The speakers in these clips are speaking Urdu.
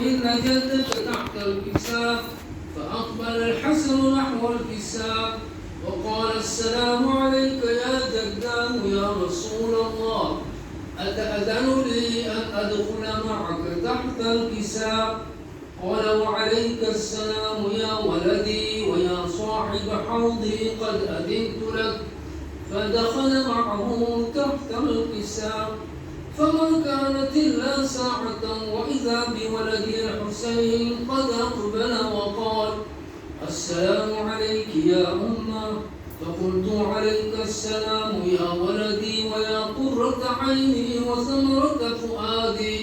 إن جدك تحت الكساء. فأقبل الحسن نحو الكساء وقال السلام عليك يا جداه يا رسول الله، أتأذن لي أن أدخل معك تحت الكساء؟ قال وعليك السلام يا ولدي ويا صاحب حوضي قد أذنت لك. فدخل معه تحت الكساء، فما كانت إلا ساعة وإذا بولدي الحسين قد أقبل وقال السلام عليك يا أمه. فقلت عليك السلام يا ولدي ويا قرة عيني وثمرة فؤادي.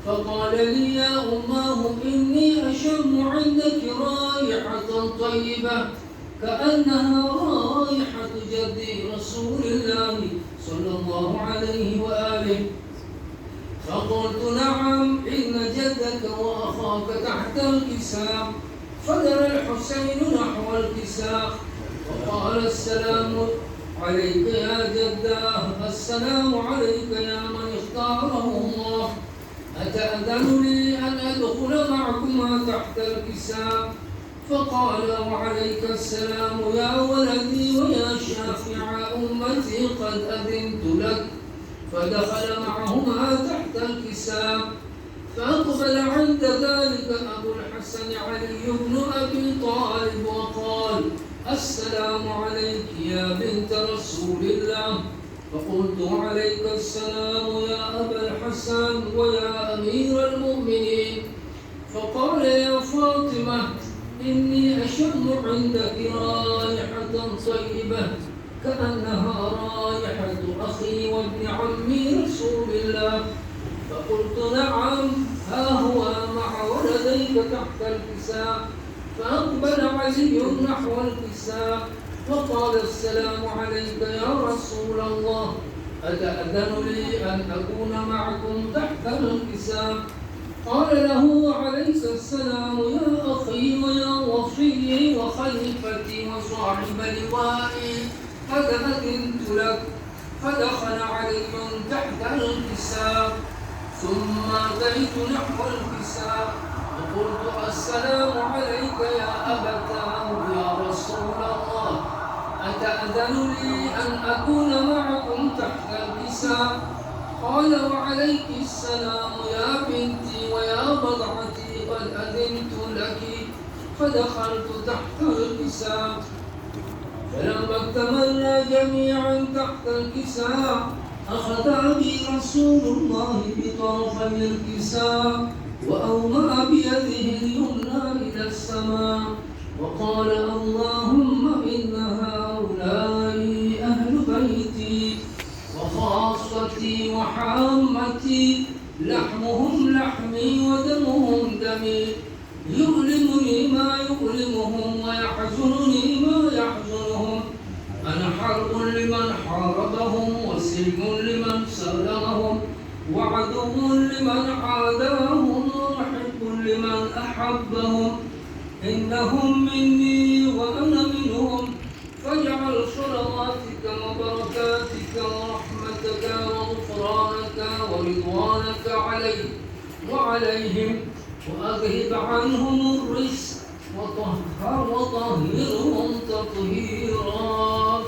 فقال لي يا أماه إني أشم عندك رائحة طيبة كأنها رائحة جدي رسول الله صلى الله عليه وآله. فقلت نعم إن جدك وأخاك تحت الكساء. فدر الحسين نحو الكساء وقال السلام عليك يا جداه، السلام عليك يا من اختاره الله، أتأذن لي أن أدخل معكما تحت الكساء؟ فقال وعليك السلام يا ولدي ويا شافع أمتي قد أذنت لك. فدخل معهما تحت الكساء. فأقبل عند ذلك أبو الحسن علي بن أبي طالب وقال السلام عليك يا بنت رسول الله. فقلت عليك السلام يا أبا الحسن ويا أمير المؤمنين. فقال يا فاطمة إني أشم عندك رائحة طيبة كأنها رائحة أخي وابن عمي رسول الله. فقلت نعم ها هو مع ولديك تحت الكساء. فأقبل علي نحو الكساء وقال السلام عليك يا رسول الله، أتأذن لي أن أكون معكم تحت الكساء؟ قال له عليك السلام يا أخي ويا وصي وخليفتي وصاحب لوائي قد أذنت لك. فدخل علي تحت الكساء. ثم أتيت نحو الكساء وقلت السلام عليك يا أبتاه يا رسول الله، أتأذن لي أن أكون معكم تحت الكساء؟ قال وعليك السلام يا بنتي ويا بضعتي قد أذنت لك. فدخلت تحت الكساء. فلما اكتملنا جميعا تحت الكساء أخذ أبي رسول الله بطرفي الكساء وأومأ بيده اليمنى إلى السماء وقال اللهم إن هؤلاء أهل بيتي وخاصتي وحامتي، لحمهم لحمي ودمهم دمي، يؤلمني ما يؤلمهم ويحزنني ما يحزنهم. أنا حرب لمن حاربهم وسلم لمن سلمهم وعدو لمن عاداهم ومحب لمن أحبهم. إنهم مني وأنا منهم، فاجعل صلواتك وبركاتك ورحمتك وغفرانك ورضوانك علي وعليهم، وأذهب عنهم الرجس وطهرهم تطهيرا.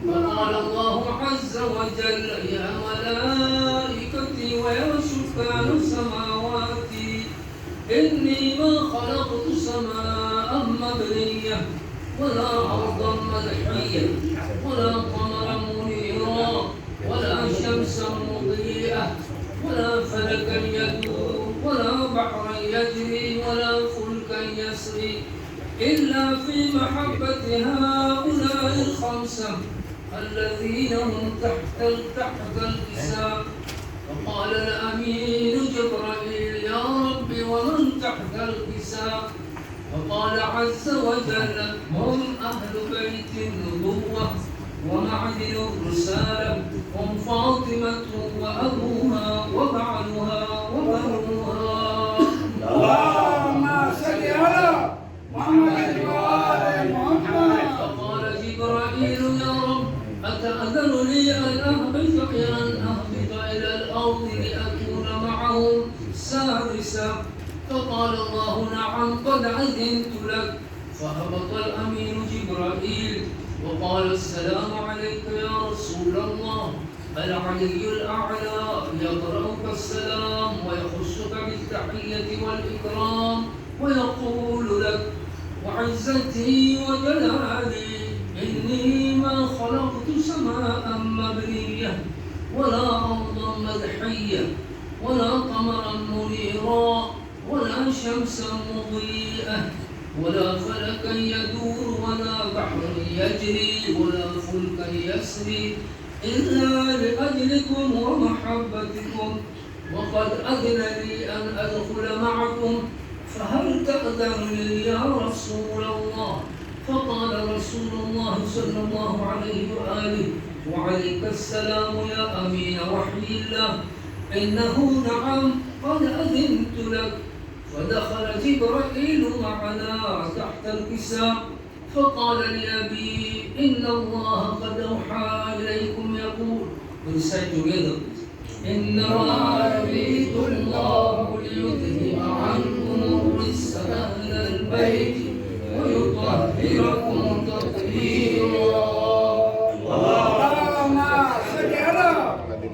فقال الله عز وجل يا ملائكتي ويا سكان سماواتي إني ما خلقت سماء مبنية ولا أرضا مدحية ولا قمرا منيرا ولا شمسا مضيئة ولا فلكا يدور ولا بحرا يجري ولا فلكا يسري إلا في محبة هؤلاء الخمسة الذين هم تحت الكساء. فقال الأمين جبرائيل يا رب ومن تحت الكساء؟ فقال عز وجل هم أهل بيت النبوة ومعدن الرسالة، هم فاطمة وأبوها وبعلها وبنوها. اللهم صل على محمد وآل محمد. فقال جبرائيل يا رب أتأذن لي أن أهبط السادسة فقال الله نعم قد أذنت لك. فهبط الأمين جبرائيل وقال السلام عليك يا رسول الله. العلي الأعلى يقرأك السلام ويخصك بالتحية والإكرام ويقول لك وعزتي وجلالي إني ما خلقت سماء مبنية ولا أرضا مدحية ولا قمرا منيرا ولا شمسا مضيئة ولا فلكا يدور ولا بحر يجري ولا فلكا يسري إلا لأجلكم ومحبتكم، وقد أذن لي أن أدخل معكم فهل تأذن لي يا رسول الله؟ فقال رسول الله صلى الله عليه وآله وعليك السلام يا أمين وحي الله إنه نعم قد أذنت لك. فدخل جبرائيل معنا تحت الكساء فقال لأبي إن الله قد أوحى إليكم يقول recite together إنما يريد الله ليذهب عنكم الرجس أهل البيت ويطهركم تطهيرا. اللهم صل على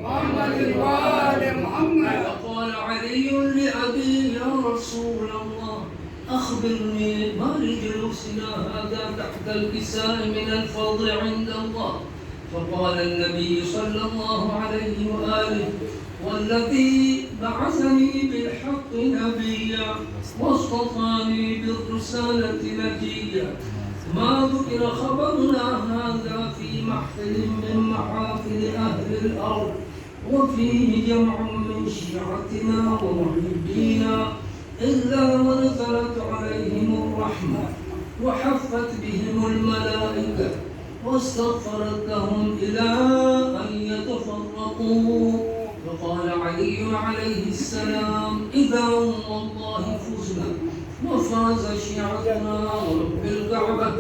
محمد وآل محمد. فقال علي لأبي يا رسول الله أخبرني ما لجلوسنا هذا تحت الكساء من الفضل عند الله. فقال النبي صلى الله عليه وآله والذي بعثني بالحق نبيا واصطفاني بالرسالة نجيا ما ذكر خبرنا هذا في محفل من محافل أهل الأرض وفيه جمع من شيعتنا ومحبينا إلا ونزلت عليهم الرحمة وحفت بهم الملائكة واستغفرت لهم إلى أن يتفرقوا. فقال علي عليه السلام إذا والله فزنا وفاز شيعتنا ورب الكعبة.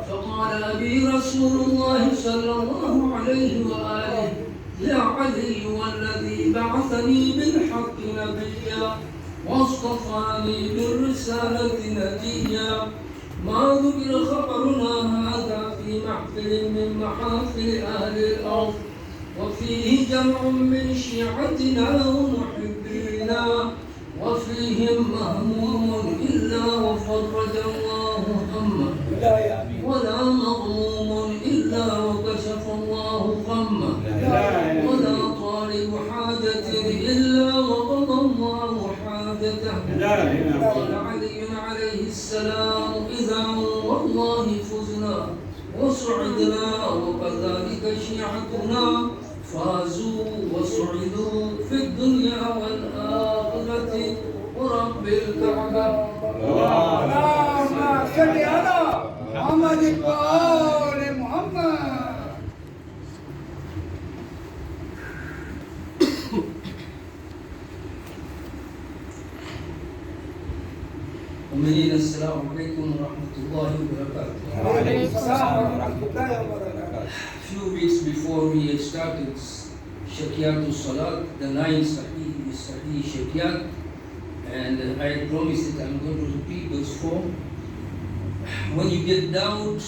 فقال أبي رسول الله صلى الله عليه وآله يا علي والذي بعثني بالحق نبيا واصطفاني بالرسالة نجيا ما ذكر خبرنا هذا في محفل من محافل أهل الأرض وفيه جمع من شيعتنا ومحبينا وفيهم مهموم إلا وفرج الله همه ولا مغموم إلا وكشف الله غمه ولا طالب حاجة إلا وقضى الله حاجته. قال علي عليه السلام إذا والله فزنا وسعدنا وكذلك شيعتنا فازوا وسعدوا في الدنيا والآخرة ورب الكعبة. اللهم صل على محمد وآل محمد. أمين السلام عليكم ورحمة الله وبركاته. وعليكم السلام ورحمة الله وبركاته. Few weeks before we started Shakiyat Salat, the 9th Sahih is Sahih Shakiyat, and I promised that I'm going to repeat those 4. When you get doubt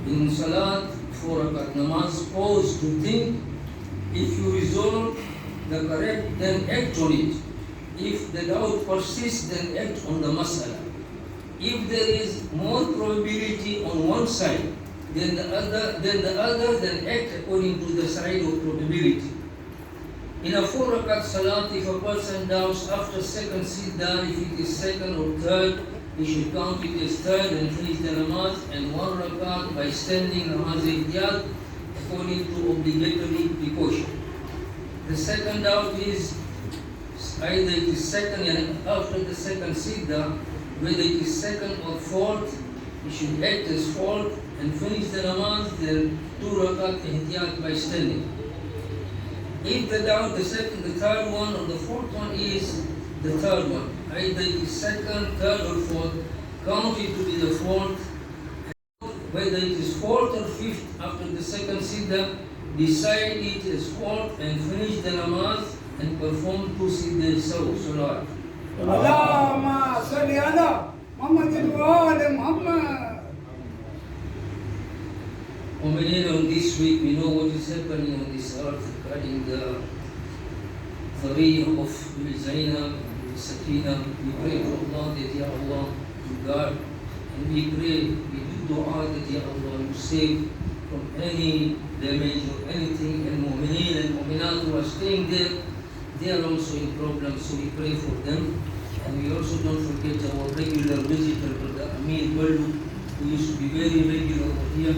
in Salat, 4 rakat namaz, pause to think. If you resolve the correct, then act on it. If the doubt persists, then act on the mas'ala. If there is more probability on one side than the other, then act according to the side of probability. In a 4 rakat salat, if a person doubts after second siddah, if it is second or third, he should count it as third and finish the namaz, and 1 rakat by standing namaz ihtiyat according to obligatory precaution. The second doubt is either it is second and after the second siddah, whether it is second or fourth, you should act as fourth and finish the namaz, then 2 rakat ihtiyat by standing. If the doubt, the second, the third one or the fourth one is the third one, either it is second, third or fourth, count it to be the fourth. Whether it is fourth or fifth after the second siddah, decide it as fourth and finish the namaz and perform two Siddhi Salat. Allahumma salli ala Muhammadin wa ali Muhammad. On this week, we know what is happening on this earth regarding the Tariq of Zainab and Sakina. We pray for Allah that Ya Allah, you guard, and we pray, we do dua that Ya Allah, you save from any damage or anything, and Mu'mineen and Mu'minat who are staying there, they are also in problems, so we pray for them. And we also don't forget our regular visitor, Brother Amir Ballu, who used to be very regular over here.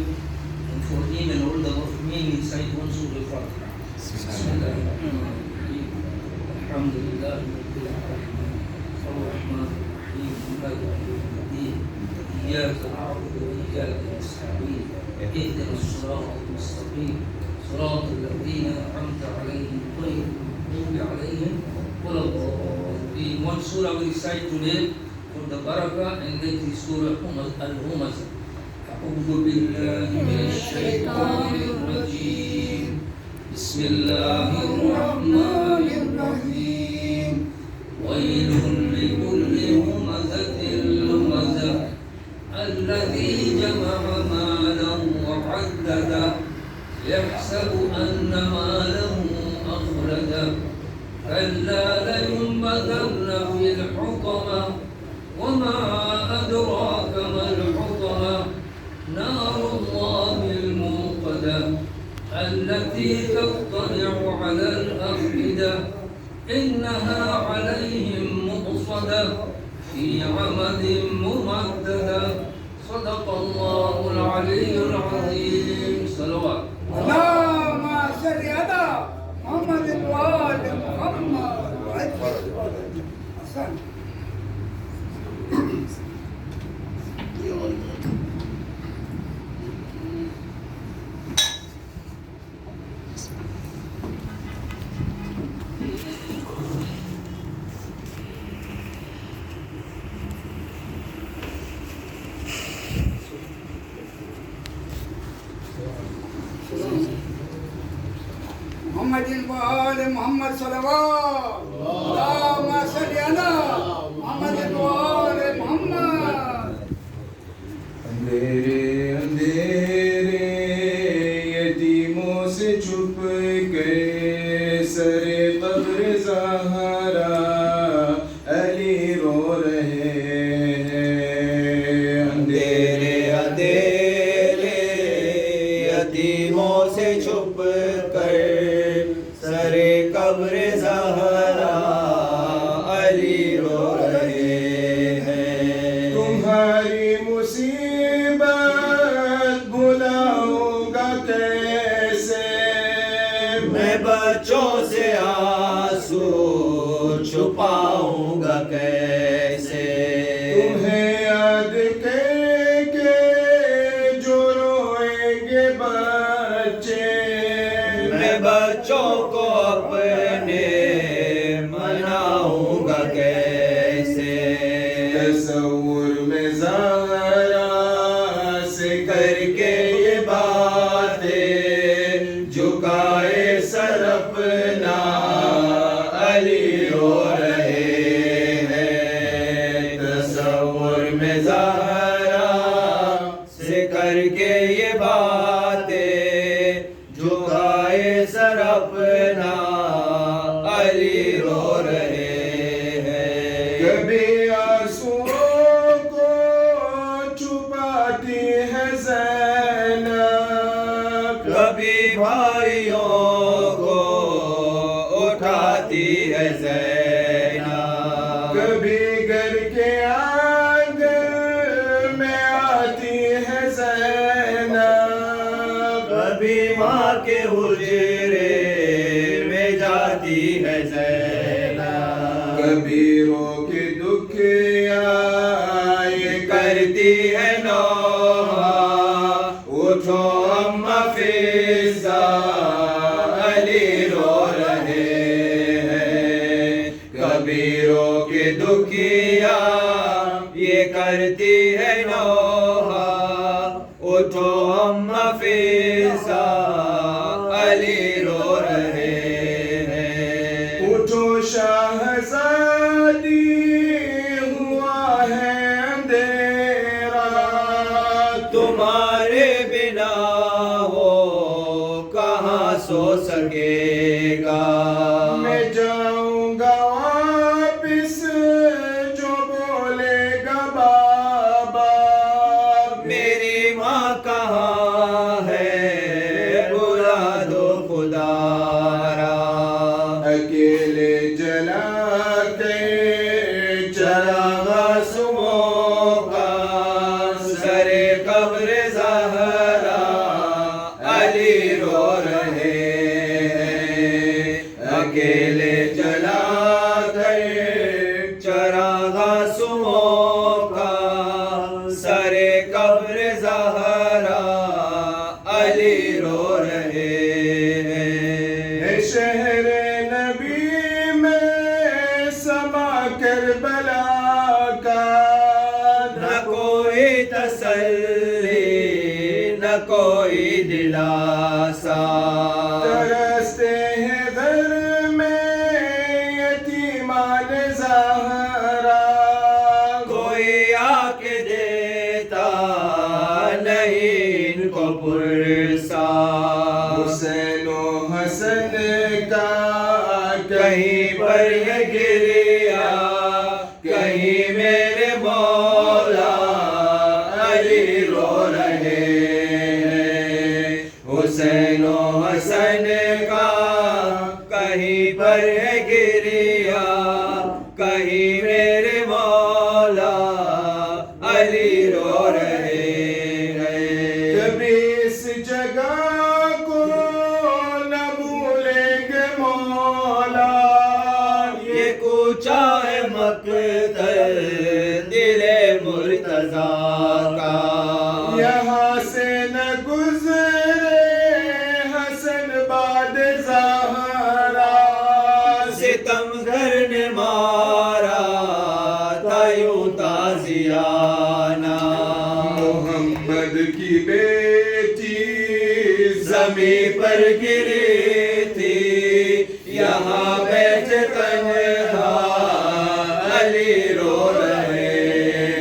And for him and all the Mu'mineen inside one Surah Al-Fatiha. Bismillahirrahmanirrahim. Alhamdulillah Rabbil Alamin. Ar-Rahman Ar-Rahim. Maliki Yawmiddin. Iyyaka na'budu wa iyyaka nasta'in. Ihdina as-sirata al-mustaqim. Sirata alladhina an'amta 'alayhim ghayril maghdubi 'alayhim waladdallin. One surah we recite today for the barakah, and that is Surah Al-Humazah. أعوذ بالله من الشيطان الرجيم. بسم الله الرحمن الرحيم. ويل لكل همزة لمزة الذي جمع مالا وعدده يحسب أن ماله أخلده كلا لينبذن في الحطمة وما أدراك ما الحطمة نار الله الموقدة التي تطلع على الأفئدة إنها عليهم مؤصدة في عمد ممددة صدق الله العلي العظيم. صلوات. Allahumma salli ala Muhammadin wa ali Muhammad. Hasan. Muhammadin wa ali Muhammad salawat. Allahumma salli ala Muhammadin wa ali Muhammad. اندھیرے اندھیرے یتیموں سے چھپ کے سر قبر زہرا علی رو رہے ہیں. اندھیرے اندھیرے یتیموں سے چھپ کر سر قبر زہرا علی رو رہے ہیں. تمہاری مصیبت بھلاؤں گا کیسے میں بچوں سے آنسو چھپاؤں گا کیسے. تمہیں یاد کے جو روئیں گے بچے میں بچوں کو اپنے مناؤں گا کیسے. تصور میں زہرا سے کر کے یہ باتیں جھکائے سر اپنا علی رو رہے ہیں. تصور میں زہرا سے کر کے یہ باتیں جھکائے سر اپنا علی رو رہے ہیں. کبھی آنسوؤں کو چھپاتی ہے زینب کبھی بھائیوں کو اٹھاتی ہے زینب. کبھی گھر کے آنگن میں آتی ہے زینب. کبھی ماں کے حجرے میں جاتی ہے زینب. کبھی رو کے دکھیا یہ کرتی ہے نوحہ اٹھو اماں فضا علی رو رہے ہیں. کبھی رو کے دکھیا یہ کرتی ہے نوحہ اٹھو اماں فضا علی رو رہے ہیں. سکے گا. میں جاؤں گا واپس جو بولے گا بابا. میری ماں کہاں ہے بلا دو خدا را. اکیلے جلا کے چراغ سمو کا سر قبر زہرا علی رو رہے ہیں. اکیلے جلا کر چراغ سمو کا سر قبر زہرا علی رو رہے ہیں. شہر نبی میں سما کربلا کا. نہ کوئی تسلی نہ کوئی دلاسا. ترستے ہیں در میں یتیمان زہرا. کوئی آ کے دیتا نہیں ان کو پرسا. حسین و حسن کا کہیں پر یہ گریا کہیں میرے مولا علی رو رہے ہیں. حسین و حسن کا کہیں پر یہ گریا کہیں میرے مولا علی رو رہے ہیں. کبھی اس جگہ کو نہ بھولیں گے مولا. یہ کوچہ ہے مقتل دل مرتضیٰ کا. یہاں سے نہ گزرے حسن باد زہرا. ستم گھر نے مارا تھا یوں تازیانہ. محمد کی بیٹی زمین پر گری تھی یہاں بیٹھ تنہا علی رو رہے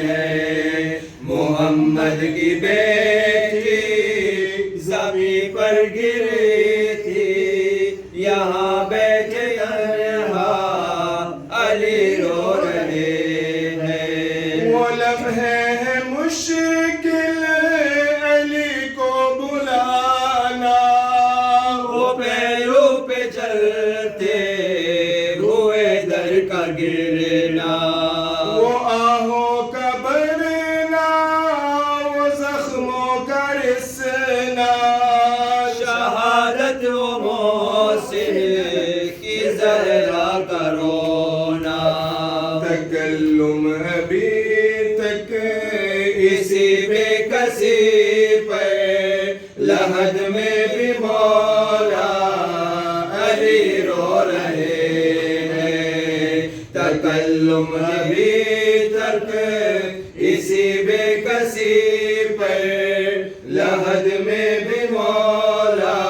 ہیں. محمد کی بیٹی زمین پر گری تھی یہاں بیٹھ تنہا علی رو رہے ہیں. وہ لمحے ہے مشکل علی کو بلانا. وہ پیروں پہ چلتے ہوئے در کا گرنا. وہ آہوں کا برنا وہ زخموں کا رسنا. شہادت و محسن کی زہرا کا رونا. تکلم ابھی تک اسی بے کسی پر لحد میں بھی مولا علی رو رہے ہیں. تکلم ابھی تک اسی بے کسی پر لحد میں بھی مولا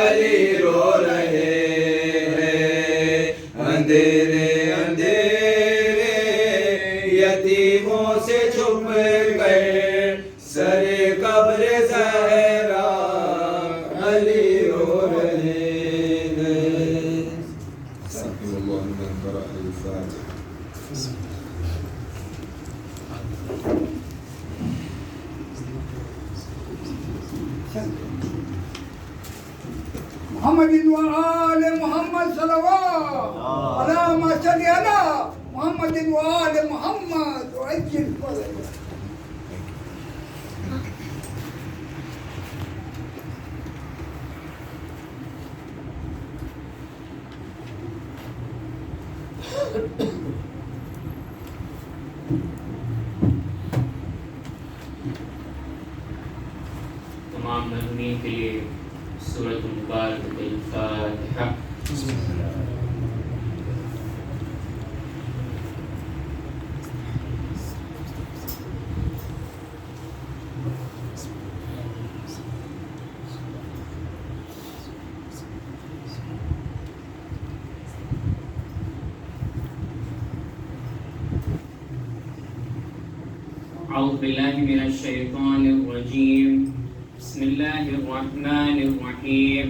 علی رو رہے ہیں. اندھیرے اندھیرے یتیموں سے چھپ کر سر قبر زہرا علی رو رہے ہیں. اللہ من قرأ الفاتحة. محمد وآل محمد صلوات اللهم صل على محمد وآل محمد وعجل فرجه. تمام مہمین کے لیے سورۃ مبارکۃ الفاتحہ. اعوذ باللہ من الشیطان الرجیم. بسم اللہ الرحمن الرحیم.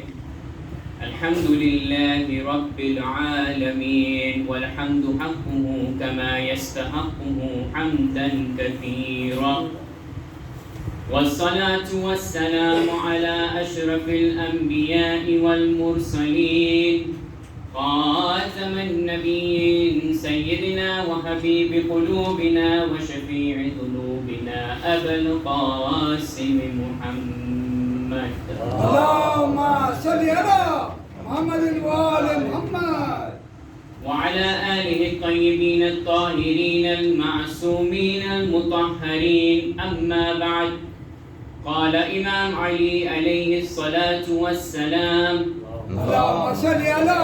الحمد لله رب العالمين والحمد حقه كما يستحقه حمدا كثيرا والصلاة والسلام على أشرف الأنبياء والمرسلين خاتم النبيين سيدنا وحبيب قلوبنا وشفيع ذنوبنا أبا القاسم محمد اللهم صل على محمد وآل محمد وعلى آله الطيبين الطاهرين المعصومين المطهرين أما بعد قال إمام علي عليه الصلاة والسلام اللهم صل على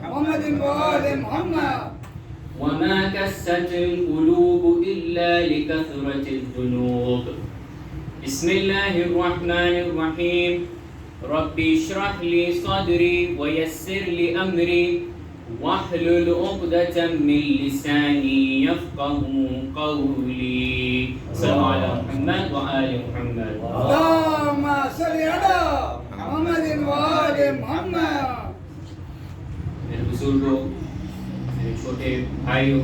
محمد وآل محمد وما كست القلوب إلا لكثرة الذنوب بسم الله الرحمن الرحيم ربي اشرح لي صدري ويسر لي أمري واحلل عقدة من لساني يفقه قولي صلوا على محمد وآل محمد اللهم صل على محمد وآل محمد میرے بزرگوں، میرے چھوٹے بھائیوں،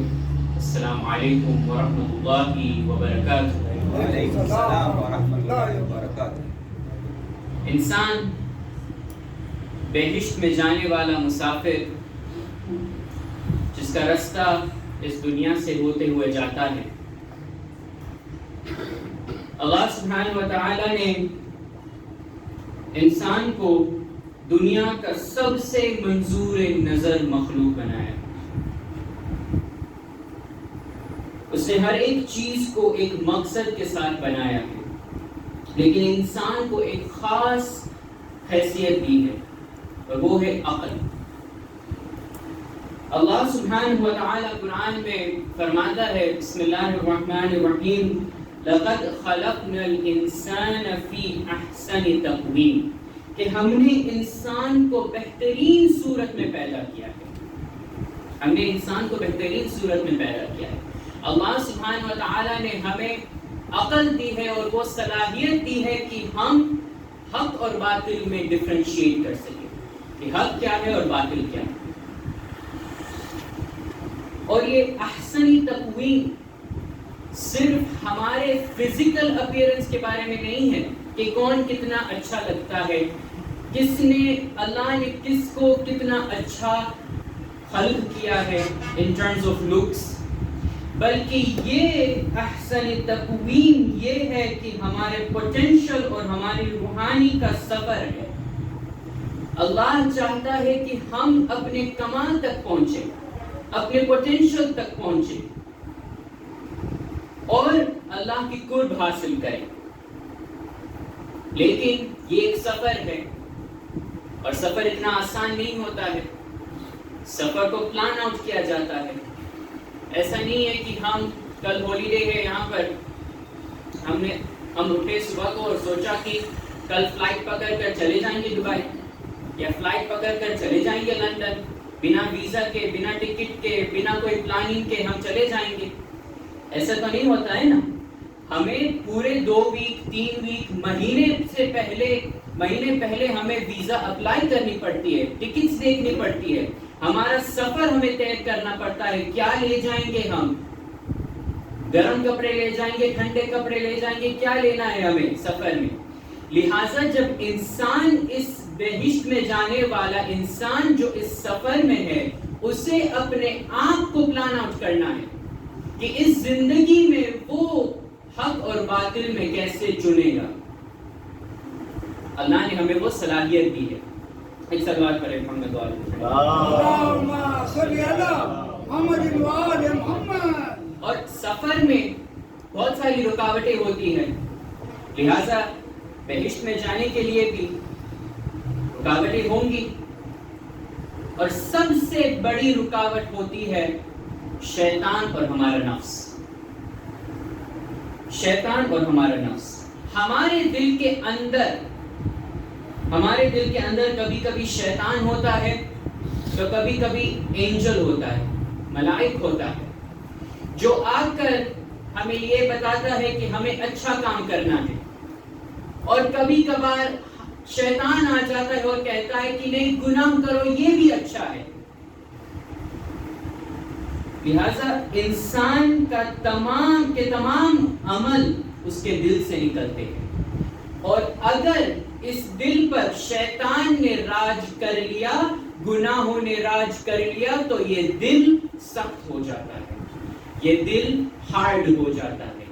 السلام علیکم ورحمۃ اللہ وبرکاتہ۔ وعلیکم السلام ورحمۃ اللہ وبرکاتہ۔ انسان بہشت میں جانے والا مسافر جس کا رستہ اس دنیا سے ہوتے ہوئے جاتا ہے، اللہ سبحانہ و تعالی نے انسان کو دنیا کا سب سے منظور نظر مخلوق بنایا۔ اس نے ہر ایک چیز کو ایک مقصد کے ساتھ بنایا ہے، لیکن انسان کو ایک خاص حیثیت دی ہے اور وہ ہے عقل۔ اللہ سبحانہ و تعالی قرآن میں فرماتا ہے بسم اللہ الرحمن الرحیم لقد خلقنا الانسان فی احسن تقویم، کہ ہم نے انسان کو بہترین صورت میں پیدا کیا ہے۔ ہم نے انسان کو بہترین صورت میں پیدا کیا ہے۔ اللہ سبحانہ و تعالی نے ہمیں عقل دی ہے اور وہ صلاحیت دی ہے کہ ہم حق اور باطل میں ڈفرینشیٹ کر سکیں کہ حق کیا ہے اور باطل کیا ہے۔ اور یہ احسنی تقویم صرف ہمارے فزیکل اپیرنس کے بارے میں نہیں ہے کہ کون کتنا اچھا لگتا ہے، کس نے اللہ نے کس کو کتنا اچھا خلق کیا ہے ان ٹرمز آف لکس، بلکہ یہ احسن تقویم یہ ہے کہ ہمارے پوٹینشل اور ہماری روحانی کا سفر ہے۔ اللہ چاہتا ہے کہ ہم اپنے کمال تک پہنچیں، اپنے پوٹینشل تک پہنچیں اور اللہ کی قرب حاصل کریں، لیکن یہ ایک سفر ہے اور سفر اتنا آسان نہیں ہوتا ہے۔ سفر کو پلان آؤٹ کیا جاتا ہے۔ ایسا نہیں ہے کہ ہم کل ہالیڈے ہے یہاں پر ہم اٹھے صبح کو اور سوچا کہ کل فلائٹ پکڑ کر چلے جائیں گے دبئی یا فلائٹ پکڑ کر چلے جائیں گے لندن، بنا ویزا کے، بنا ٹکٹ کے، بنا کوئی پلاننگ کے ہم چلے جائیں گے۔ ایسا تو نہیں ہوتا ہے نا۔ ہمیں پورے 2 ویک 3 ویک مہینے پہلے ہمیں ویزا اپلائی کرنی پڑتی ہے، ٹکٹس دیکھنی پڑتی ہے، ہمارا سفر ہمیں طے کرنا پڑتا ہے۔ کیا لے جائیں گے ہم؟ گرم کپڑے لے جائیں گے، ٹھنڈے کپڑے لے جائیں گے، کیا لینا ہے ہمیں سفر میں؟ لہٰذا جب انسان اس بہشت میں جانے والا انسان جو اس سفر میں ہے، اسے اپنے آپ کو پلان آؤٹ کرنا ہے کہ اس زندگی میں وہ حق اور باطل میں کیسے چنے گا۔ اللہ نے ہمیں وہ صلاحیت دی ہے۔ ایک صلوات پڑھیں محمد وآل محمد۔ اللهم صل على محمد وآل محمد۔ اور سفر میں بہت ساری رکاوٹیں ہوتی ہیں، لہٰذا بہشت میں جانے کے لیے بھی رکاوٹیں ہوں گی، اور سب سے بڑی رکاوٹ ہوتی ہے شیطان اور ہمارا نفس۔ شیطان اور ہمارا نفس ہمارے دل کے اندر کبھی کبھی شیطان ہوتا ہے تو کبھی کبھی اینجل ہوتا ہے، ملائک ہوتا ہے، جو آ کر ہمیں یہ بتاتا ہے کہ ہمیں اچھا کام کرنا ہے، اور کبھی کبھار شیطان آ جاتا ہے اور کہتا ہے کہ نہیں گناہ کرو یہ بھی اچھا ہے. لہذا انسان کا تمام کے تمام عمل اس کے دل سے نکلتے ہیں، اور اگر اس دل پر شیطان نے راج کر لیا، گناہوں نے راج کر لیا، تو یہ دل سخت ہو جاتا ہے، یہ دل ہارڈ ہو جاتا ہے،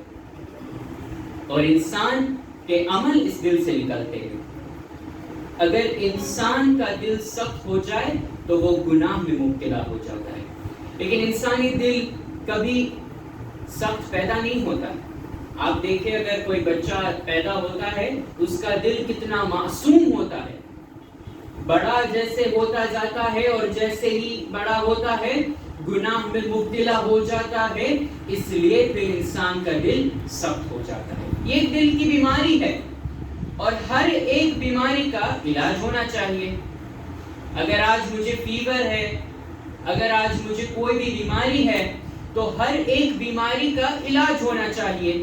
اور انسان کے عمل اس دل سے نکلتے ہیں. اگر انسان کا دل سخت ہو جائے تو وہ گناہ میں مبتلا ہو جاتا ہے. لیکن انسانی دل کبھی سخت پیدا نہیں ہوتا. آپ دیکھیں اگر کوئی بچہ پیدا ہوتا ہے اس کا دل کتنا معصوم ہوتا ہے، بڑا جیسے ہوتا جاتا ہے اور جیسے ہی بڑا ہوتا ہے گناہ میں مبتلا ہو جاتا ہے، اس لیے پھر انسان کا دل سخت ہو جاتا ہے. یہ دل کی بیماری ہے اور ہر ایک بیماری کا علاج ہونا چاہیے. اگر آج مجھے فیور ہے، اگر آج مجھے کوئی بھی بیماری ہے تو ہر ایک بیماری کا علاج ہونا چاہیے،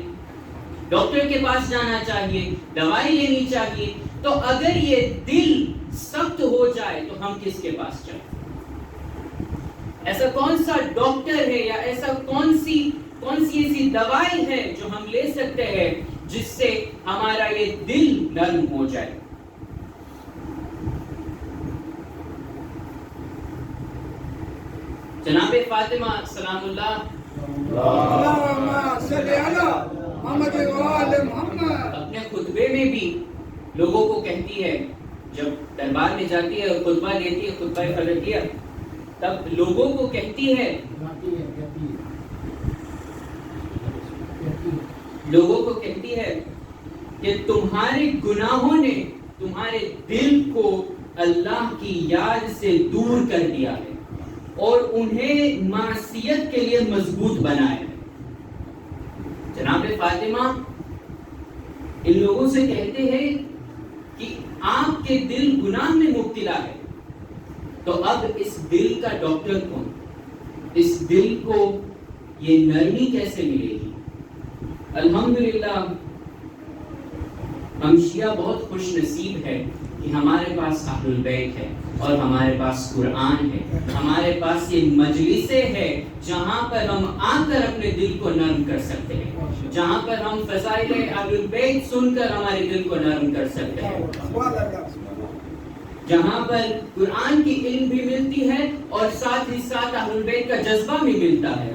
ڈاکٹر کے پاس جانا چاہیے، دوائی لینی چاہیے. تو اگر یہ دل سخت ہو جائے تو ہم کس کے پاس جائیں؟ ایسا کون سا ڈاکٹر ہے یا ایسا کون سی ایسی دوائی ہے جو ہم لے سکتے ہیں جس سے ہمارا یہ دل نرم ہو جائے؟ جناب فاطمہ سلام اللہ اللہم صلی علی محمد و آل محمد اپنے خطبے میں بھی لوگوں کو کہتی ہے، جب دربار میں جاتی ہے اور خطبہ دیتی ہے، خطبہ فردیہ، تب لوگوں کو کہتی ہے کہ تمہارے گناہوں نے تمہارے دل کو اللہ کی یاد سے دور کر دیا ہے اور انہیں معصیت کے لیے مضبوط بنایا ہے. جناب فاطمہ ان لوگوں سے کہتے ہیں کہ آپ کے دل گناہ میں مبتلا ہے، تو اب اس دل کا ڈاکٹر کون؟ اس دل کو یہ نرمی کیسے ملے گی؟ الحمدللہ ہم شیعہ بہت خوش نصیب ہے کہ ہمارے پاس اہل البیت ہے اور ہمارے پاس قرآن ہے، ہمارے پاس یہ مجلسیں ہے جہاں پر ہم آ کر اپنے دل کو نرم کر سکتے ہیں، جہاں پر ہم فضائل اہل البیت سن کر ہمارے دل کو نرم کر سکتے ہیں، جہاں پر قرآن کی علم بھی ملتی ہے اور ساتھ ہی ساتھ اہل البیت کا جذبہ بھی ملتا ہے.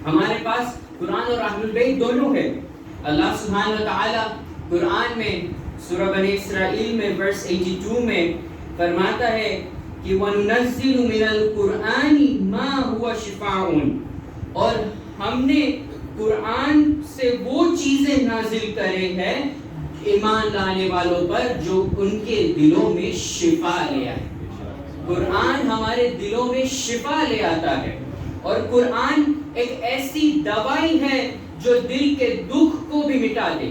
ہمارے پاس قرآن اور اہل البیت دونوں ہے. اللہ سبحانہ وتعالی قرآن میں سورہ بنی اسرائیل میں ورس 82 میں فرماتا ہے کہ وَنُنَزِّلُ مِنَ الْقُرْآنِ مَا هُوَ شِفَاءٌ، اور ہم نے قرآن سے وہ چیزیں نازل کرے ہیں ایمان لانے والوں پر جو ان کے دلوں میں شفا لے آئے. قرآن ہمارے دلوں میں شفا لے آتا ہے، اور قرآن ایک ایسی دوائی ہے جو دل کے دکھ کو بھی مٹا دے.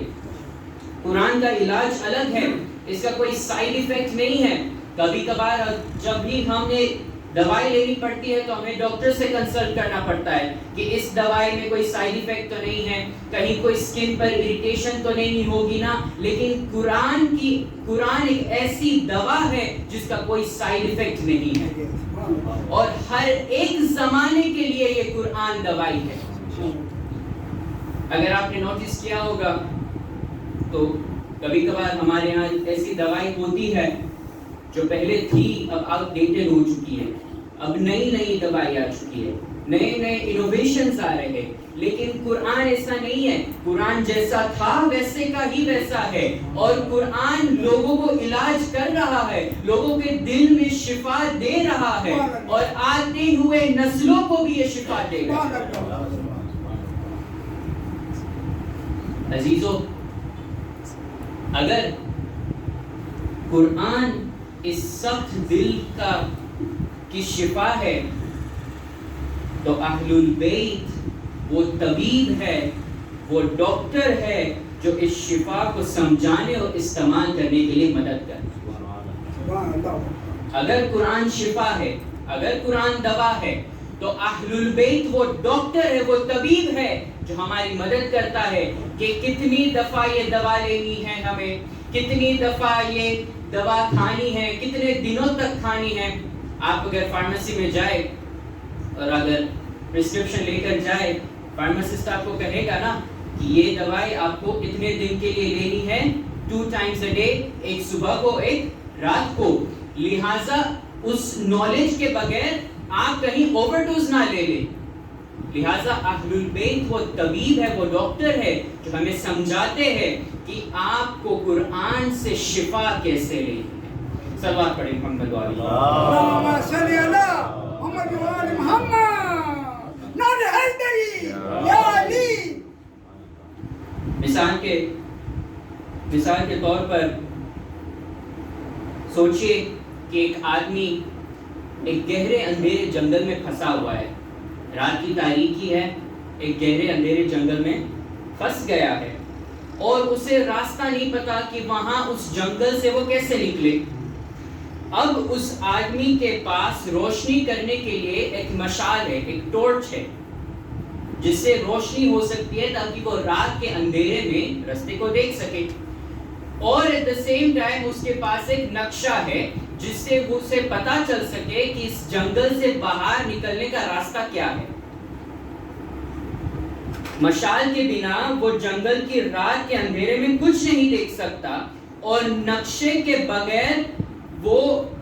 قرآن کا علاج الگ ہے، اس کا کوئی سائیڈ ایفیکٹ نہیں ہے. کبھی کبھار جب بھی ہمیں دوائی لینی پڑتی ہے تو ہمیں ڈاکٹر سے کنسلٹ کرنا پڑتا ہے کہ اس دوائی میں کوئی سائیڈ ایفیکٹ تو نہیں ہے، کہیں کوئی سکن پر اریٹیشن تو نہیں ہوگی نا. لیکن قرآن ایک ایسی دوا ہے جس کا کوئی سائیڈ ایفیکٹ نہیں ہے، اور ہر ایک زمانے کے لیے یہ قرآن دوائی ہے. اگر آپ نے نوٹس کیا ہوگا تو کبھی کبھار ہمارے ہاں ایسی دوائی ہوتی ہے جو پہلے تھی اب آؤٹ ڈیٹڈ ہو چکی ہے، اب نئی دوائی آ چکی ہے، نئے انوویشنز آ رہے ہیں. لیکن قرآن ایسا نہیں ہے، قرآن جیسا تھا ویسے کا ہی ویسا ہے، اور قرآن لوگوں کو علاج کر رہا ہے، لوگوں کے دل میں شفا دے رہا ہے، اور آتے ہوئے نسلوں کو بھی یہ شفا دے گا. عزیزو، اگر قرآن اس سخت دل کی شفا ہے تو اہل البیت وہ طبیب ہے، وہ ڈاکٹر ہے جو اس شفا کو سمجھانے اور استعمال کرنے کے لیے مدد کرے. اگر قرآن شفا ہے، اگر قرآن دوا ہے، تو اہل البیت وہ ڈاکٹر ہے، وہ طبیب ہے جو ہماری مدد کرتا ہے کہ کتنی دفعہ یہ دوا لینی ہے ہمیں، کتنی دفعہ یہ دوا کھانی ہے, کتنے دنوں تک کھانی ہے. آپ اگر فارمیسی میں جائے اور اگر پرسکرپشن لے کر جائے, فارماسسٹ آپ کو کہے گا نا کہ یہ دوائی آپ کو اتنے دن کے لیے لینی ہے, 2 times a day, ایک صبح کو ایک رات کو. لہٰذا اس نالج کے بغیر آپ کہیں اوور ڈوز نہ لے لیں. لہٰذا اہل البیت وہ طبیب ہے, وہ ڈاکٹر ہے جو ہمیں سمجھاتے ہیں کہ آپ کو قرآن سے شفا کیسے لینی ہے. صلوات پڑھیں محمد و علی اللهم صل على محمد وآل محمد. نار حیدری یا علی. مثال کے طور پر سوچئے کہ ایک آدمی ایک گہرے اندھیرے جنگل میں پھنسا ہوا ہے. رات کی تاریکی ہے, ایک گہرے اندھیرے جنگل میں پھنس گیا ہے اور اسے راستہ نہیں پتا کہ وہاں اس جنگل سے وہ کیسے نکلے. اب اس آدمی کے پاس روشنی کرنے کے لیے ایک مشال ہے, ایک ٹورچ ہے جس سے روشنی ہو سکتی ہے تاکہ وہ رات کے اندھیرے میں راستے کو دیکھ سکے. اور ایٹ دا سیم ٹائم اس کے پاس ایک نقشہ ہے جس سے اسے پتا چل سکے کہ اس جنگل سے باہر نکلنے کا راستہ کیا ہے. مشال کے بنا وہ جنگل کی رات کے اندھیرے میں کچھ نہیں دیکھ سکتا اور نقشے کے بغیر وہ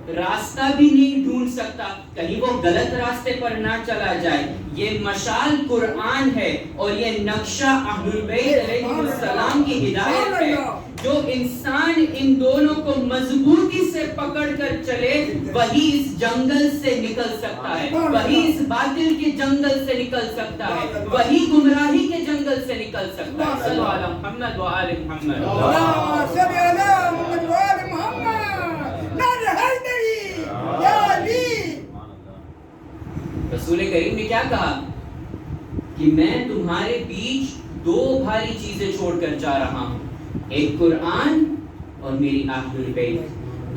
راستہ بھی نہیں ڈھونڈ سکتا, کہیں وہ غلط راستے پر نہ چلا جائے. یہ مشال قرآن ہے اور یہ نقشہ اہل البیت علیہ السلام کی ہدایت ہے. جو انسان ان دونوں کو مضبوطی سے پکڑ کر چلے وہی اس جنگل سے نکل سکتا ہے, وہی اس باطل کے جنگل سے نکل سکتا ہے, وہی گمراہی کے جنگل سے نکل سکتا ہے. صلی اللہ علیہ محمد و آل محمد. اللهم صل على محمد وآل محمد. نار حیدری یا علی. رسول کریم نے کیا کہا کہ میں تمہارے بیچ 2 بھاری چیزیں چھوڑ کر جا رہا ہوں, ایک قرآن اور میری اہل البیت.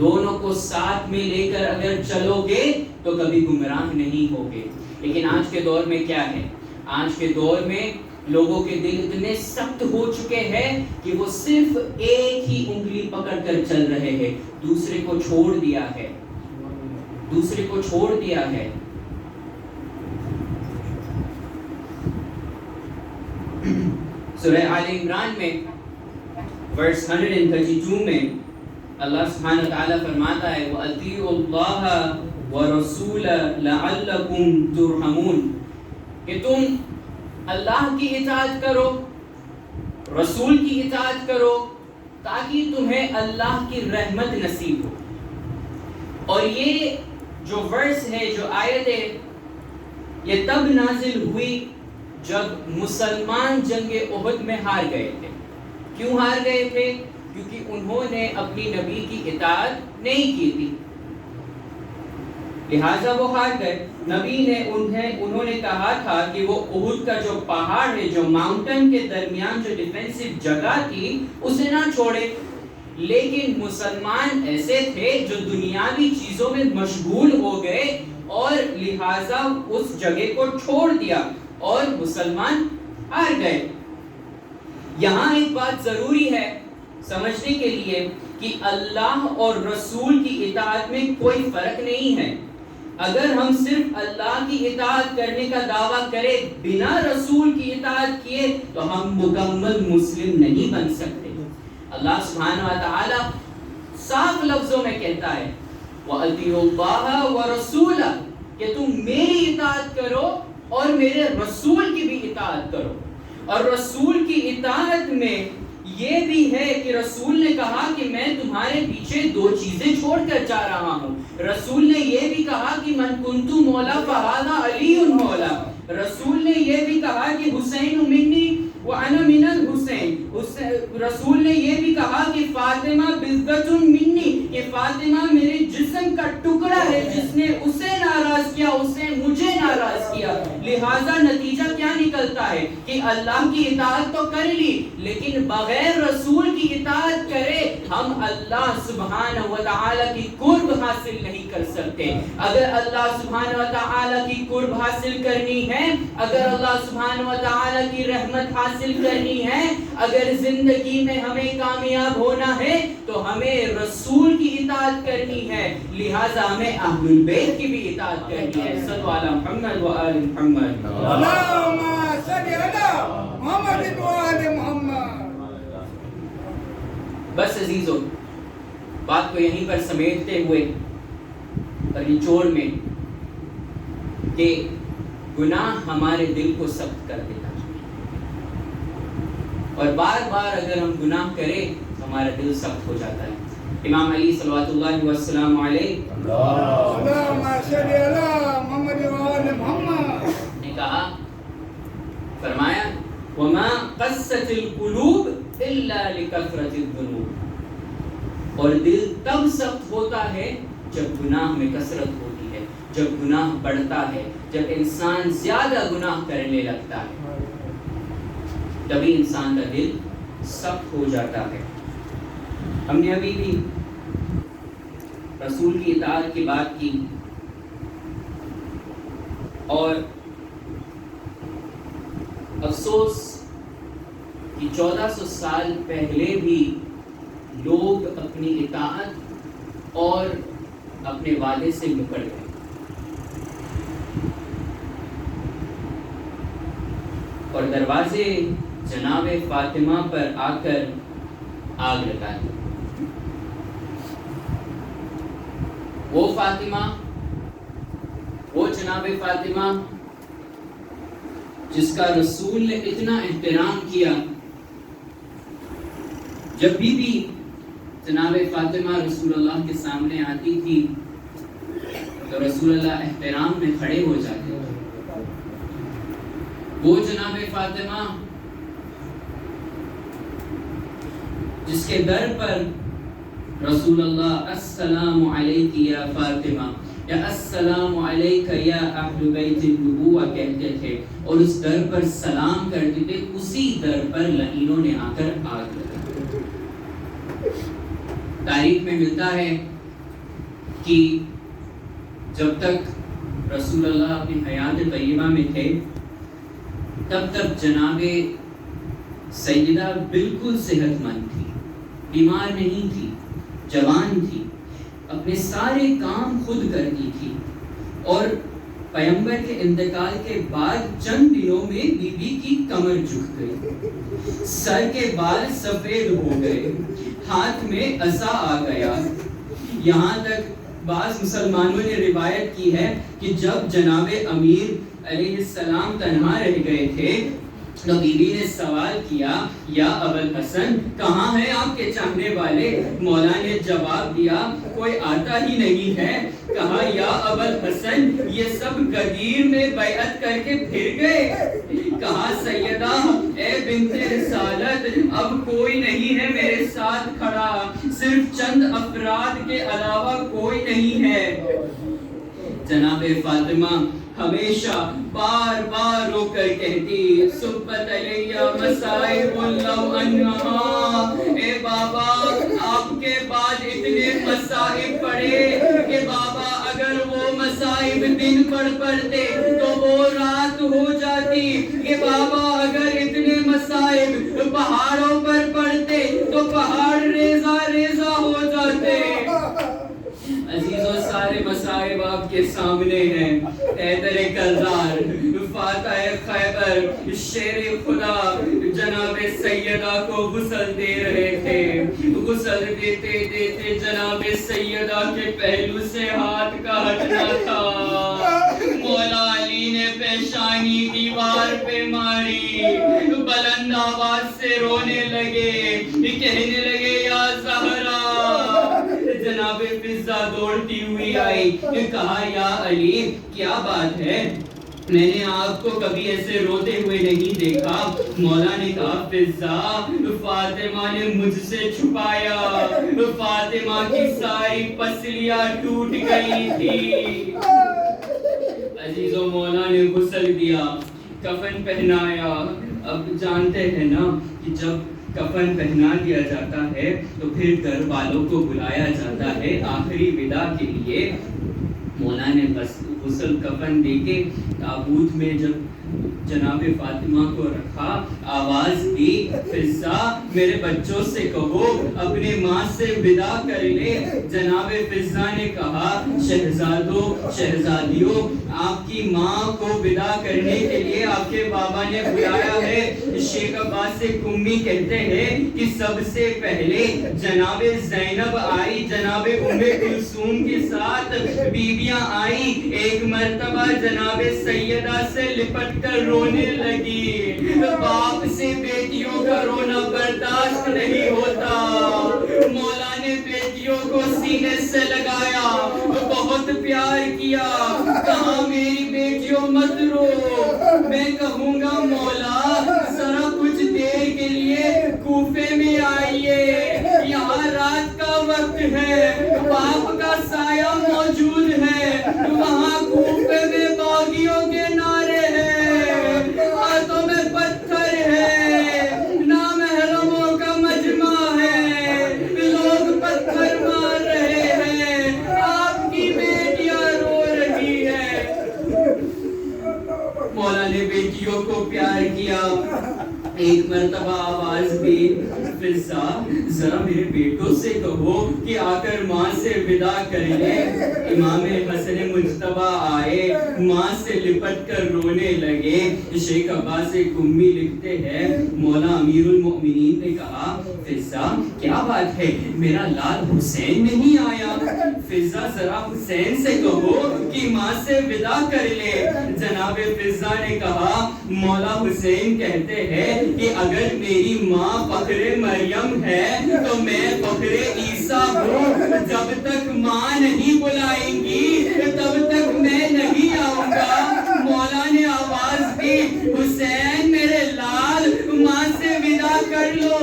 دونوں کو ساتھ میں لے کر اگر چلو گے تو کبھی گمراہ نہیں ہوگے. لیکن آج کے دور میں کیا ہے, آج کے دور میں لوگوں کے دل اتنے سخت ہو چکے ہیں کہ وہ صرف ایک ہی انگلی پکڑ کر چل رہے ہیں, دوسرے کو چھوڑ دیا ہے, دوسرے کو چھوڑ دیا ہے. سورہ آل عمران میں ورس 132 میں اللہ سبحانہ وتعالی فرماتا ہے وَأَطِيعُوا اللَّهَ وَرَسُولَهُ لَعَلَّكُمْ تُرْحَمُونَ, کہ تم اللہ کی اطاعت کرو, رسول کی اطاعت کرو تاکہ تمہیں اللہ کی رحمت نصیب ہو. اور یہ جو ورس ہے, جو آیت ہے, یہ تب نازل ہوئی جب مسلمان جنگ احد میں ہار گئے تھے. کیوں ہار گئے تھے؟ کیونکہ انہوں نے اپنی نبی کی اطاعت نہیں کی تھی, لہٰذا وہ ہار گئے. نبی نے انہوں نے کہا تھا کہ وہ احد کا جو پہاڑ ہے, جو ماؤنٹن کے درمیان جو ڈیفینسو جگہ تھی, اسے نہ چھوڑے. لیکن مسلمان ایسے تھے جو دنیاوی چیزوں میں مشغول ہو گئے اور لہٰذا اس جگہ کو چھوڑ دیا اور مسلمان ہار گئے. یہاں ایک بات ضروری ہے سمجھنے کے لیے کہ اللہ اور رسول کی اطاعت میں کوئی فرق نہیں ہے. اگر ہم صرف اللہ کی اطاعت کرنے کا دعویٰ کریں بنا رسول کی اطاعت کیے تو ہم مکمل مسلم نہیں بن سکتے. اللہ سبحانہ و تعالی صاف لفظوں میں کہتا ہے وَأَطِيعُوا اللَّهَ وَرَسُولَهُ, کہ تم میری اطاعت کرو اور میرے رسول کی بھی اطاعت کرو. اور رسول کی اطاعت میں یہ بھی ہے کہ رسول نے کہا کہ میں تمہارے پیچھے 2 چیزیں چھوڑ کر جا رہا ہوں. رسول نے یہ بھی کہا کہ من کنت مولا فہذا علی مولا. رسول نے یہ بھی کہا کہ حسین منی وانا من الحسین. رسول نے یہ بھی کہا کہ فاطمہ بضعۃ منی, کہ فاطمہ میرے جسم کا ٹکڑا ہے, جس نے اسے ناراض کیا اسے مجھے ناراض کیا. لہٰذا نتیجہ کیا نکلتا ہے کہ اللہ کی اطاعت تو کر لی لیکن بغیر رسول کی اطاعت کرے ہم اللہ سبحانہ و تعالی کی قرب حاصل نہیں کر سکتے. اگر اللہ سبحانہ و تعالی کی قرب حاصل کرنی ہے، اگر اللہ سبحانہ و تعالی کی رحمت حاصل کرنی ہے، اگر زندگی میں ہمیں کامیاب ہونا ہے تو ہمیں رسول کی اطاعت کرنی ہے، لہٰذا ہمیں اہل البیت کی بھی اطاعت کرنی ہے. صلوا علی محمد و آل محمد. اللهم صل على محمد وآل محمد. بس عزیزو، بات کو یہیں پر سمیٹتے ہوئے اور نچوڑ میں کہ گناہ ہمارے دل کو سخت کر دیتا ہے، اور بار بار اگر ہم گناہ کریں تو ہمارا دل سخت ہو جاتا ہے. امام علی صلوات اللہ وسلام علیہ اللهم صل على محمد وآل محمد نے کہا، فرمایا وما قست القلوب الا لکثرت الذنوب. اور دل تب سخت ہوتا ہے جب گناہ میں کثرت ہوتی ہے، جب گناہ بڑھتا ہے، جب انسان زیادہ گناہ کرنے لگتا ہے، تبھی انسان کا دل سخت ہو جاتا ہے. ہم نے ابھی بھی رسول کی اطاعت کی بات کی، اور افسوس کہ 1400 سال پہلے بھی لوگ اپنی اطاعت اور اپنے وعدے سے مکر گئے. اور دروازے جناب فاطمہ پر آ کر آگ لگا دی. وہ فاطمہ، وہ جناب فاطمہ جس کا رسول نے اتنا احترام کیا. جب بھی جناب فاطمہ رسول اللہ کے سامنے آتی تھی تو رسول اللہ احترام میں کھڑے ہو جاتے تھے. وہ جناب فاطمہ جس کے در پر رسول اللہ السلام علیک یا فاطمہ یا السلام علیک یا اہل بیت النبوہ کہتے تھے، اور اس در پر سلام کرتے تھے، اسی در پر لعینوں نے آ کر آگ لگا. تاریخ میں ملتا ہے کہ جب تک رسول اللہ اپنی حیات طیبہ میں تھے تب تک جناب سیدہ بالکل صحت مند تھی، بیمار نہیں تھی، جوان تھی، اپنے سارے کام خود کرتی تھی. اور پیغمبر کے انتقال کے بعد چند دنوں میں بی بی کی کمر جھک گئی، سر کے بال سفید ہو گئے، ہاتھ میں عصا آ گیا. یہاں تک بعض مسلمانوں نے روایت کی ہے کہ جب جناب امیر علیہ السلام تنہا رہ گئے تھے تو بی بی نے سوال کیا، یا ابوالحسن کہاں ہیں آپ کے چاہنے والے؟ مولا نے جواب دیا، کوئی آتا ہی نہیں ہے. کہا، یا ابوالحسن یہ سب غدیر میں بیعت کر کے پھر گئے. کہا، سیدہ اے بنت رسالت اب کوئی نہیں ہے میرے ساتھ کھڑا، صرف چند افراد کے علاوہ کوئی نہیں ہے. جناب فاطمہ ہمیشہ بار بار رو کر کہتی، سبت علیہ مصائب لو انہا، اے بابا آپ کے بعد اتنے مصائب پڑے کہ بابا اگر وہ مصائب دن پر پڑتے تو وہ رات ہو جاتی، کہ بابا اگر اتنے مصائب پہاڑوں پر پڑتے تو پہاڑ ریزہ ریزہ ہو جاتے. عزیزوں سارے مصائب آپ کے سامنے ہیں. حیدر کرار، فاتح خیبر، شیر خدا جناب سیدہ کو غسل دے رہے تھے. غسل دیتے دیتے جناب سیدہ کے پہلو سے ہاتھ کا ہٹنا تھا. مولا علی نے پیشانی دیوار پہ ماری، بلند آواز سے رونے لگے، کہنے لگے یا زہرا. جناب فضہ دوڑتی ہوئی آئی، کہا یا علی کیا بات ہے؟ میں نے آپ کو کبھی ایسے روتے ہوئے نہیں دیکھا. مولا نے کہا فضہ فاطمہ نے مجھ سے چھپایا، فاطمہ کی ساری پسلیاں ٹوٹ گئی تھی. عزیزوں مولا نے غسل دیا، کفن پہنایا. اب جانتے ہیں نا کہ جب کفن پہنا دیا جاتا ہے تو پھر گھر والوں کو بلایا جاتا ہے آخری وداع کے لیے. مولا نے غسل کفن دے کے تابوت میں جب جناب فاطمہ کو رکھا آواز دی فضہ میرے بچوں سے کہو اپنی ماں سے ودا کر لے. جناب فضہ نے کہا شہزادوں شہزادیوں آپ کی ماں کو ودا کرنے کے لیے آپ کے بابا نے بلایا ہے. شیخ عباس قمی کہتے ہیں کہ سب سے پہلے جناب زینب آئی جناب ام کلثوم کے ساتھ بیویاں آئی. ایک مرتبہ جناب سیدہ سے لپٹ کر رونے لگی. باپ سے بیٹیوں کا رونا برداشت نہیں ہوتا. مولا نے بیٹیوں کو سینے سے لگایا بہت پیار کیا. کہا میری بیٹیوں مت رو. میں کہوں گا مولا ذرا کچھ دیر کے لیے کوفے میں آئیے یہاں رات کا وقت ہے باپ کا سایہ موجود ہے. وہاں کوفے میں باغیوں کے نعرے ہیں ہاتھوں میں پتھر ہے نامحرموں کا مجمع ہے لوگ پتھر مار رہے ہیں آپ کی بیٹیاں رو رہی ہے. مولا نے بیٹیوں کو پیار کیا. ایک مرتبہ آواز دی فضہ ذرا میرے بیٹوں سے کہو کہ آ کر ماں سے ودا کر لے. امام حسن مجتبی آئے ماں سے لپٹ کر رونے لگے. شیخ عباس قمی لکھتے ہیں مولا امیر المؤمنین نے کہا فضہ کیا بات ہے میرا لال حسین نہیں آیا. فضہ ذرا حسین سے کہو کہ ماں سے ودا کر لے. جناب فضہ نے کہا مولا حسین کہتے ہیں کہ اگر میری ماں فخر مریم ہے تو میں فخر عیسیٰ ہوں. جب تک ماں نہیں بلائیں گی تب تک میں نہیں آؤں گا. مولا نے آواز دی حسین میرے لال ماں سے ودا کر لو.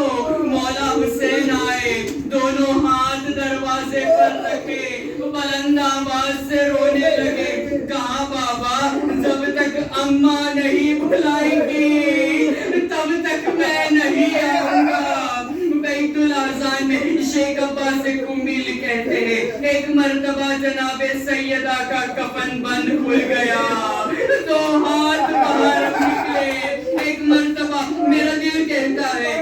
مولا حسین آئے دونوں ہاتھ دروازے پر رکھے بلند آواز سے رونے لگے. کہا بابا جب تک اماں نہیں بلائیں گی تب تک میں نہیں آؤں گا. بیت الاذان میں شیخ عباس قمی کہتے ہیں ایک مرتبہ جناب سیدہ کا کفن بند کھل گیا دو ہاتھ باہر نکلے. ایک مرتبہ میرا دل کہتا ہے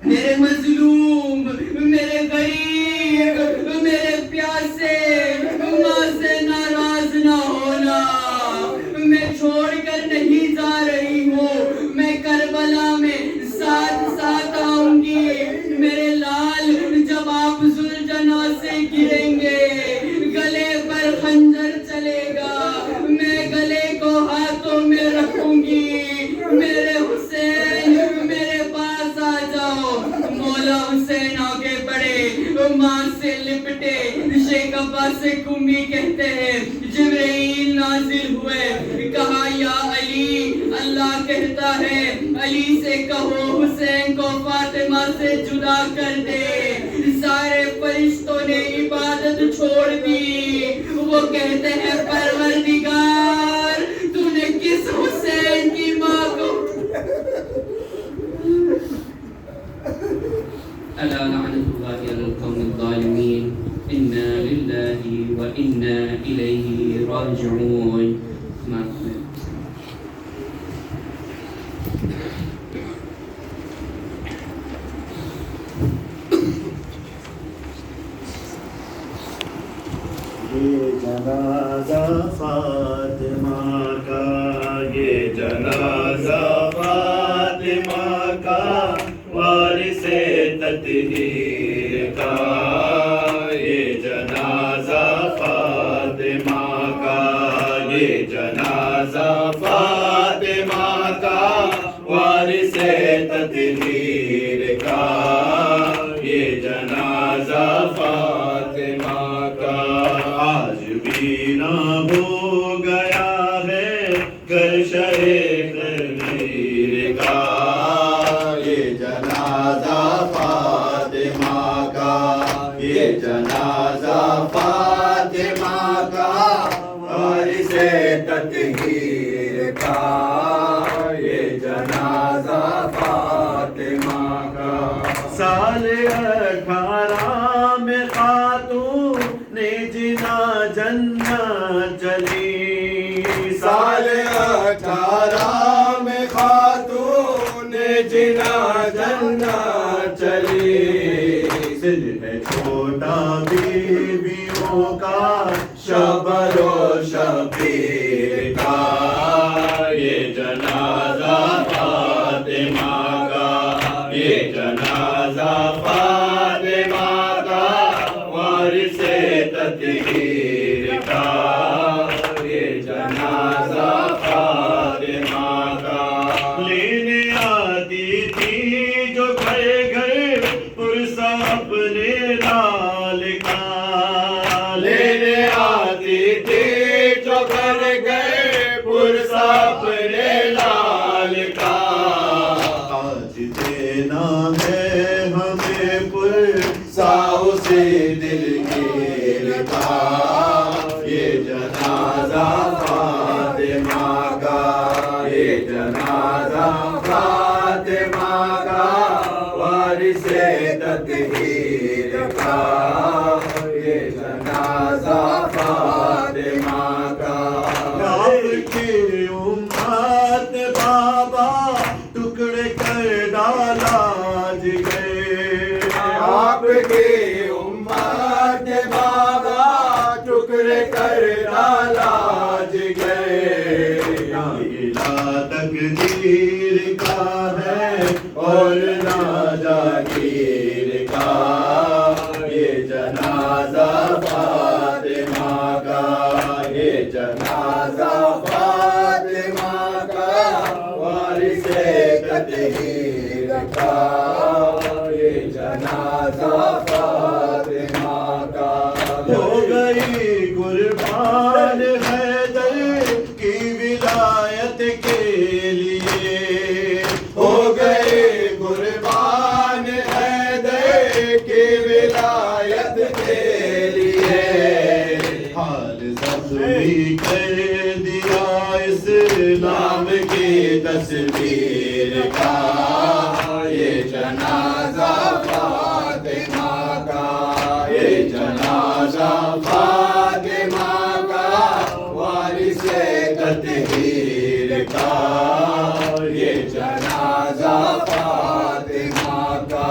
میرے مظلوم میرے غریب میرے پیاسے ماں سے ناراض نہ ہونا. میں چھوڑ کر نہیں جا رہی ہوں میں کربلا میں ساتھ ساتھ آؤں گی. میرے لال جب آپ ذوالجناح سے گریں گے گلے پر خنجر چلے گا میں گلے کو ہاتھوں میں رکھوں گی. میرے حسین میرے پاس آ جاؤ. مولا حسین آگے بڑھے ماں سے لپٹے. شیخ عباس قمی کہتے ہیں جبرائیل نازل ہوئے کہا یا علی اللہ کہتا ہے علی سے کہو حسین کو فاطمہ سے جدا کر دے. سارے فرشتوں نے عبادت چھوڑ دی. وہ کہتے ہیں پروردگار تو نے کس حسین کی ماں کو الا لعنت اللہ علی القوم الظالمین. انا للہ و انا الیہ راجعون. یہ جنازہ فاطمہ کا یہ جنازہ فاطمہ کا وارث تطہیر کا. یہ جنازہ فاطمہ کا یہ جنازہ فاطمہ کا وارث تطہیر کا. یہ جنازہ فاطمہ کا آج بھی نہ ہو گیا ہے گر شہ خمیر کا. یہ جنازہ فاطمہ کا یہ جنازہ فاطمہ کا وارث تطہیر کا. یہ جنازہ فاطمہ کا جنا جنت چلی سال 18 میں خاتون جنا جنت چلی سل ہے چھوٹا بیویوں کا شبر و شبیر کا یہ جنازہ فاطمہ کا یہ جنازہ فاطمہ کا وارث تطہیر کا یہ جنازہ فاطمہ کا لینے آتی تھی جو گھر گھر پرسا اپنے لال کا لینے آتی تھی جو گھر گئے پرسا اپنے لال کا آج دینا ہے ہمیں پرسا اسے دل گیر کا یہ جنازہ فاطمہ کا یہ جنازہ فاطمہ کا وارث تطہیر کا یہ جنازہ فاطمہ کا آپ کی امت بابا ٹکڑے کر ڈالا جگے آپ کی امت بابا ٹکڑے کر ڈالا گئے لا تقدیر کا ہے اور نہ جاگیر کا یہ جنازہ فاطمہ کا یہ جنازہ فاطمہ کا وارث تطہیر کا یہ جنازہ فاطمہ کا ہو گئی قربان حیدر کی ولایت کے لیے ہو گئے قربان حیدر کی ولایت کے لیے حال زخمی کر دیا اسلام کی تصویر کا یہ جنازہ فاطمہ کا یہ جنازہ فاطمہ کا وارث تطہیر کا یہ جنازہ فاطمہ کا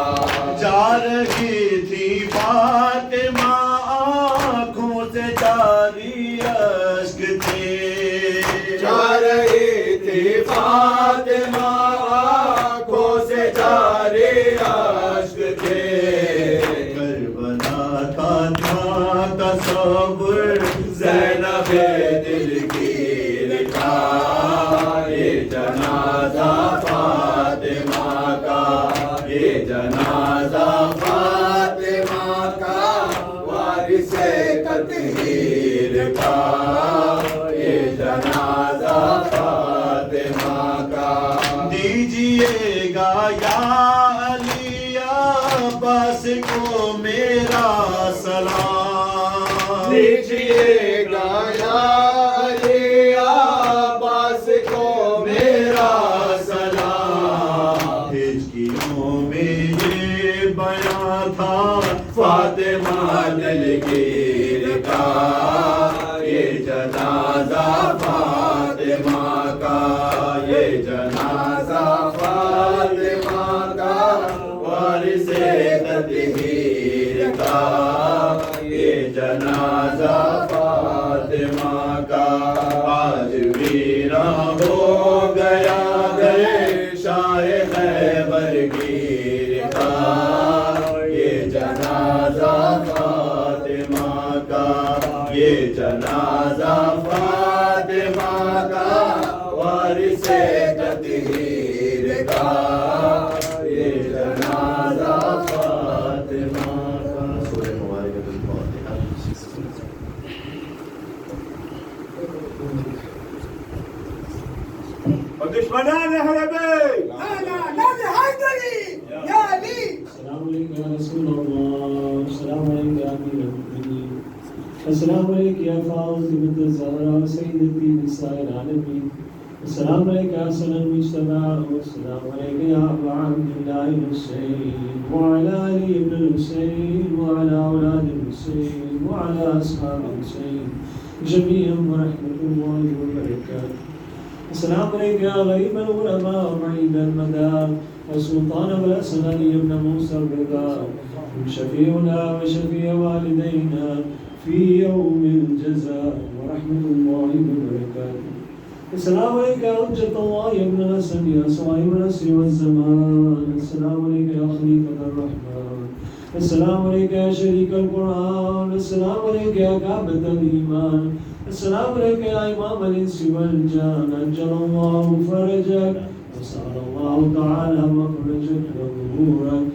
جا رہی تھی فاطمہ آنکھوں سے جاری اشک تھے جا رہی تھی فاطمہ آنکھوں سے جاری اشک تھے کربلا کا تھا تصور زینب دلگیر کا یہ جنازہ فاطمہ کا یہ جنازہ فاطمہ کا وارث تطہیر کا یہ جنازہ فاطمہ کا دیجیے گا یا علی عباس کو میرا سلام دیجیے گا یا علی عباس کو میرا سلام ہجکیوں میں یہ بیان تھا فاطمہ دلگیر کا یہ جنازہ فاطمہ کا یہ جنازہ فاطمہ کا وارث تطہیر کا یہ جنازہ فاطمہ کا آج ویراں ہو گیا گئے شاہ خیبر گیر کا یہ جنازہ فاطمہ کا یہ جنازہ فاطمہ کا وارث تطہیر کا یہ جنازہ فاطمہ کا سورہ مبارکۃ الفاتحہ دشمنان حرمین انا نبی حیدری یا علی السلام علیکم یا رسول اللہ السلام علیکم یا امیر المؤمنین السلام علیکم یا فاطمۃ الزہرا سیدتی نساء العالمین السلام علیکم یا حسن المجتبی والسلام علیکم یا ابا عبد اللہ الحسین وعلی علی ابن الحسین وعلی اولاد الحسین وعلى أصحاب الحسين جميعا ورحمة الله وبركاته. السلام عليك يا غريب الغرباء وبعيد المدار والسلطان والأسناني ابن موسى الرضا شفيعنا وشفيع والدينا في يوم الجزاء ورحمة الله وبركاته. السلام عليك يا حجة الله يا ابن الحسن يا صاحب العصر والزمان. السلام عليك يا خليفة الرحمن. السلام عليك يا شريك القرآن. السلام عليك يا كعبة الإيمان. السلام عليك يا إمام الإنس والجان. أجل الله فرجك وسأل الله تعالى مخرجك وظهورك